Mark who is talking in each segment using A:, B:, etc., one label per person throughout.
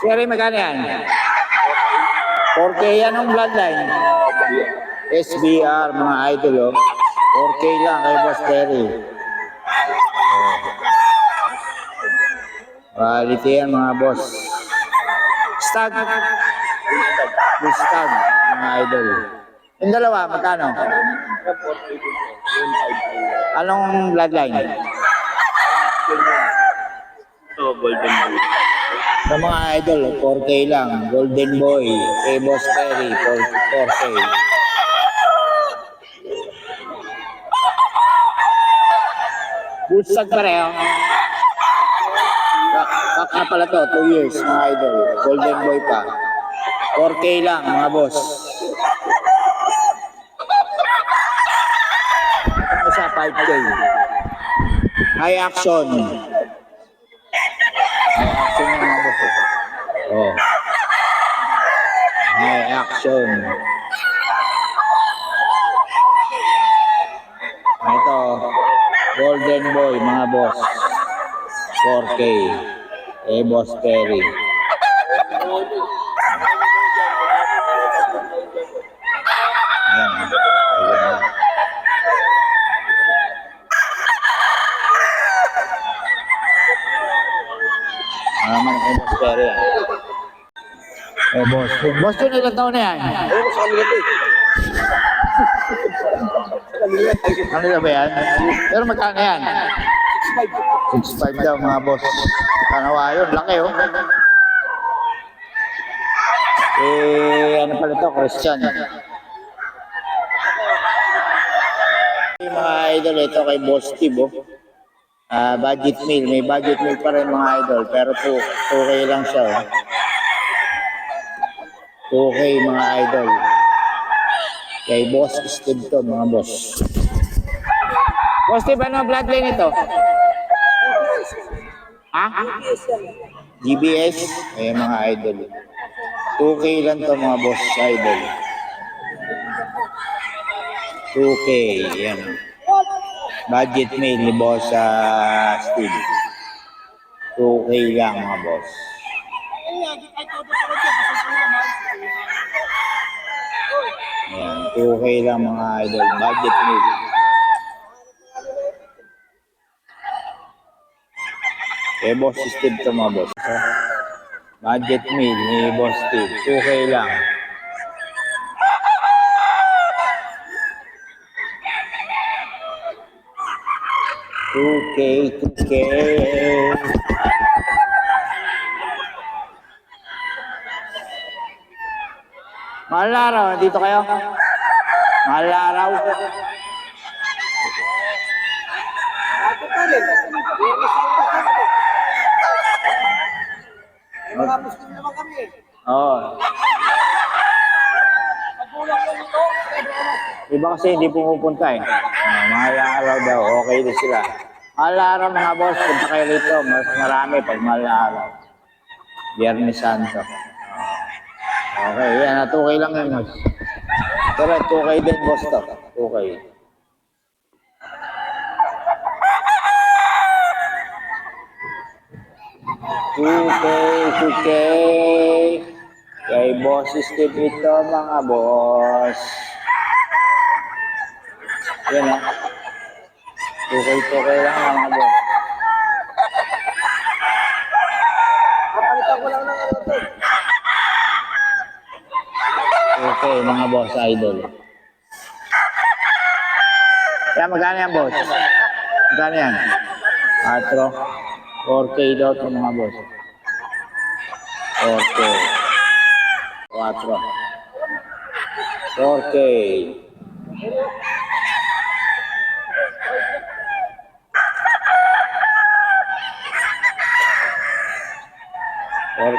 A: Sherry, magkano yan? 4K yan ang bloodline. SBR, mga idol, oh. 4K lang kay Boss Terry. Quality yan, mga boss. Stag. Stag, mga idol. Yung dalawa, magkano? Anong bloodline?
B: Ito, Golden Boy.
A: Sa mga idol, 4K lang. Golden Boy, kay Boss Terry, 4K. Bulstag pareho. Kaka pala to, 2 years, mga idol. Golden Boy pa. 4K lang, mga boss. Ito sa 5K. High action. High action yung mga boss. Oh. High action. Ito, Golden Boy, mga boss. 4K. Boss Terry. Ayan. Ayan. Naman kay Boss Terry. Boss. Boss, yun ilang taon na yan? Ano na ba yan? Pero magkano yan? 6'5 daw, mga boss. Kanawa yun, laki oh. Ano pala ito? Christian. Mga idol, ito kay Boss Steve oh. Budget meal. May budget meal pa rin, mga idol. Pero 2K lang siya oh. 2K, mga idol. Kay Boss Steve to, mga boss. Boss Steve, ano bloodline ito? Ha? GBS? Ayan, mga idol. 2K lang to, mga boss idol. 2K, yan. Budget meal ni Boss Steve. 2K lang, mga boss. Ayan, 2K lang, mga idol. Budget meal. Kay Boss Steve to, mga boss. Budget meal ni Boss Steve. 2K lang. $2K. Mahal na araw, dito kayo? Mahal na araw. Oo. Iba kasi hindi pumupunta eh. Mahal na araw daw, okay din sila. Mahal na araw, mga boss, punta kayo rito. Mas marami pag mahal na araw. Biyernes Santo. Okay, yan. 2K lang yun, boss. Pero 2K din, boss to. 2K. $2K. Kay Boss Steve ito, mga boss. Yan o. 2K lang, mga boss.
B: Kapalitan ko lang ng ano to.
A: Okay, mga boss idol. Kaya magkano yan, boss? Magkano yan? 4K daw ito, mga boss. 4K. 4K.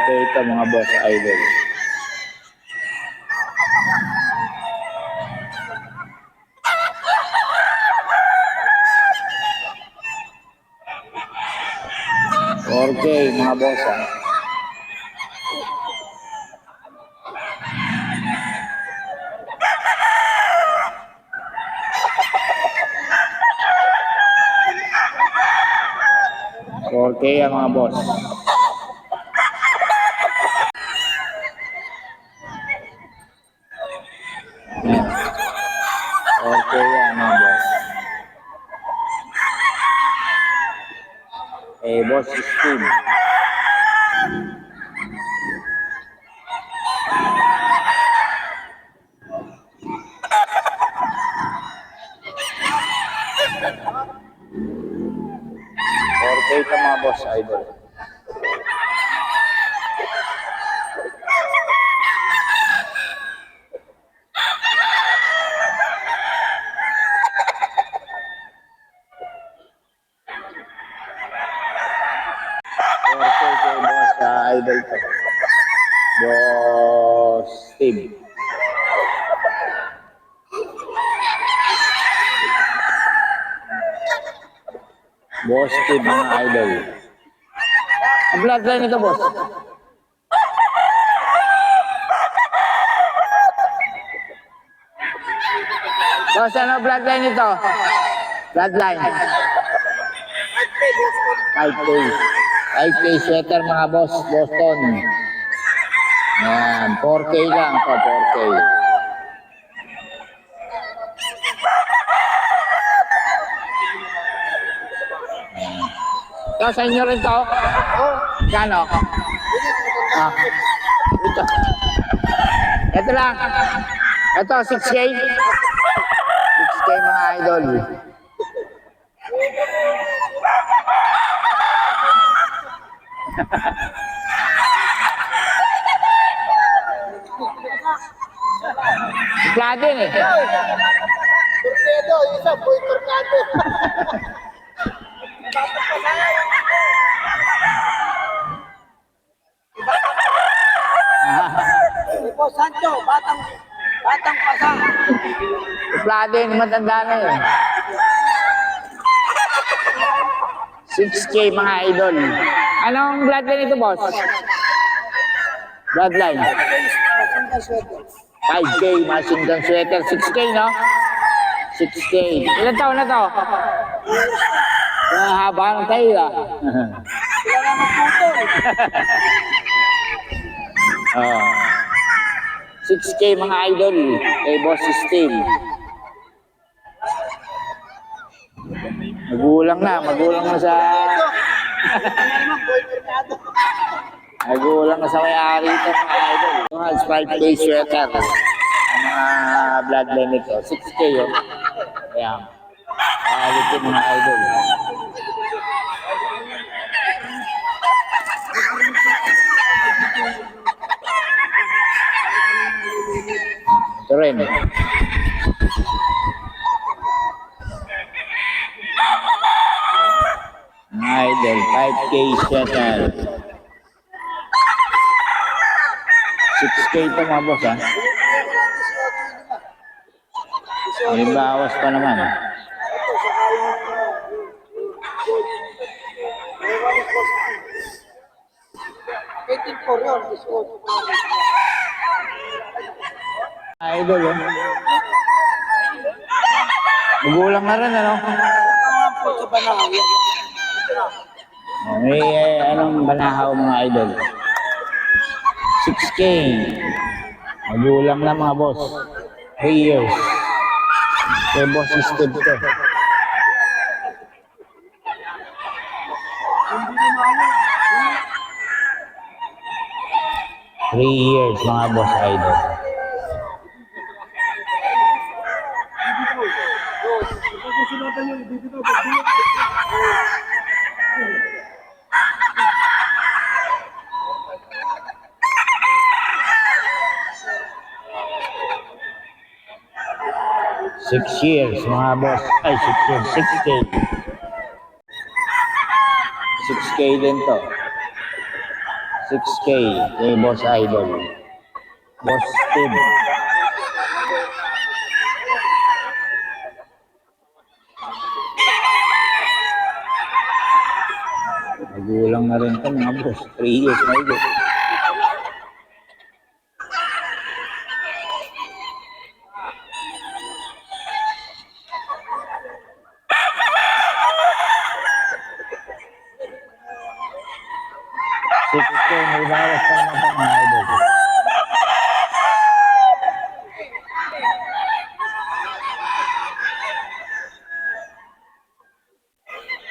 A: Ito, mga boss idol. Okay, mga boss. Okay, mga boss. Boss Steve. Okay ito mga boss idol. Okay ito boss idol to. Boss Steve. Boss Steve mga idol. Ang bloodline nito boss. Boss, ano bloodline nito? Bloodline. 5K. 5K sweater mga boss, Boston. Yan, 4K lang to, 4K. Ito, sa inyo rin to? Kano? Ah, ito. Ito lang. Ito, 6K. 6K mga idol. Plado yun eh.
B: Torpedo, isa, boy tornado. Ipo Sancho, batang pasa.
A: Plado yun, matanda na yun. 6K mga idol. Anong bloodline ito boss? Bloodline. 5K, Masindan sweater. 6K, no? 6K. Ilan taon na to? Haba ng tayo, ah.
B: Sila na magputol.
A: Oh. 6K mga idol. Kay Boss Steve. Magulang na sa...
B: Boy tornado.
A: Magulang na sa may-ari ito mga idol. Yung has 5K sweater. Ang mga bloodline nito. 6K yun. Ayan. Quality mga idol. Ito rin. Mga idol. 5K sweater. 6K ito mga boss, ha? May bawas pa naman.
B: 18 yun, discount.
A: Idol, oh. Magulang na rin, ano?
B: Ang sa banahaw yan.
A: May anong banahaw mga idol? 6K. Magulang na mga boss. 3 years. Kay Boss Steve to. 3 years mga boss idol. Six years mga boss. Ay, 6 years. 6K. 6K din to. 6K kay Boss Idol. Boss Steve. Magulang na rin to mga boss. 3 years na ito. May bawas pa naman